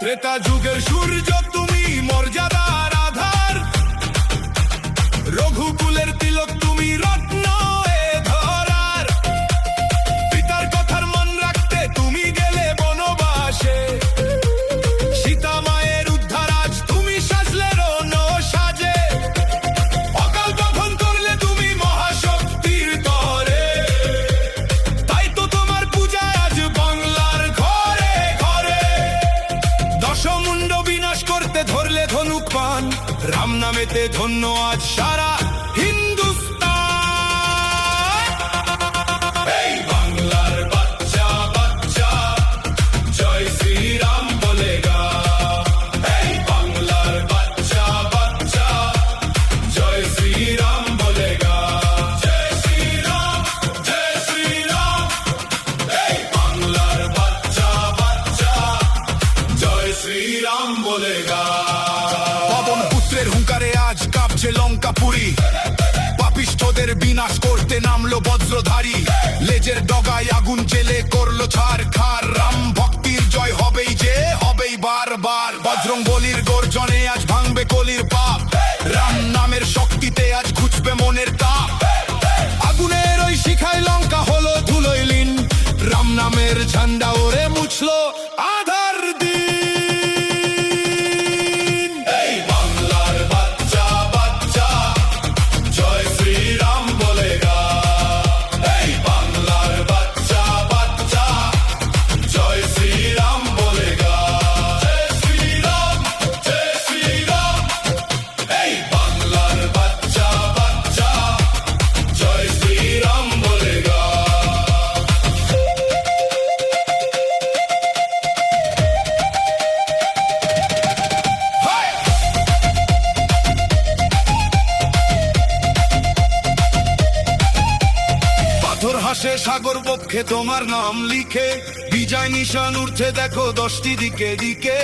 ত্রেতা যুগের সূর্য তুমি, মর্যাদার আধার, রঘুকুলের তিলক তুমি, রত্ন এ ধরার। পিতার কথার মান রাখতে তুমি গেলে বনবাসে, সীতা মায়ের উদ্ধার আজ তুমি সাজলে রণ সাজে। অকাল দমন করলে তুমি মহাশক্তির তরে, তাই তো তোমার পূজা আজ বাংলার ঘরে ঘরে। দশমুণ্ড বিনাশ করতে ধরলে ধনুক পান, রাম নামেতে ধন্য আজ সারা হিন্দুস্তান। এই বাংলার বাচ্চা বাচ্চা জয় শ্রীরাম বলেগা, এই বাংলার বাচ্চা বাচ্চা জয় শ্রীরাম বলেগা। জয় শ্রীরাম, জয় শ্রীরাম, এই বাংলার বাচ্চা বাচ্চা জয় শ্রীরাম বলেগা। পবন পুত্রের হুঙ্কারে আজ কাঁপছে লঙ্কাপুরী, পাপিষ্ঠদের বিনাশ করতে নামলো বজ্রধারী। লেজের ডগায় আগুন জেলে করলো ছারখার, রাম ভক্তির জয় হবেই যে হবেই বারবার। বজরং বলির গর্জনে আজ ভাঙবে কলির পাপ, রাম নামের শক্তিতে আজ ঘুচবে মনের তাপ। আগুনের ওই শিখায় লঙ্কা হলো ধুলোয় লীন, রাম নামের ঝান্ডা ওরে মুছলো আধার দিন। এই বাংলার বাচ্চা বাচ্চা জয় শ্রীরাম বলেগা, এই বাংলার বাচ্চা বাচ্চা জয় শ্রীরাম বলেগা। জয় শ্রীরাম, জয় শ্রীরাম, এই বাংলার বাচ্চা বাচ্চা জয় শ্রীরাম বলেগা। পাথর হাসে সাগর বক্ষে তোমার নাম লিখে, বিজয় নিশান উঠছে দেখো 10টি দিকে দিকে।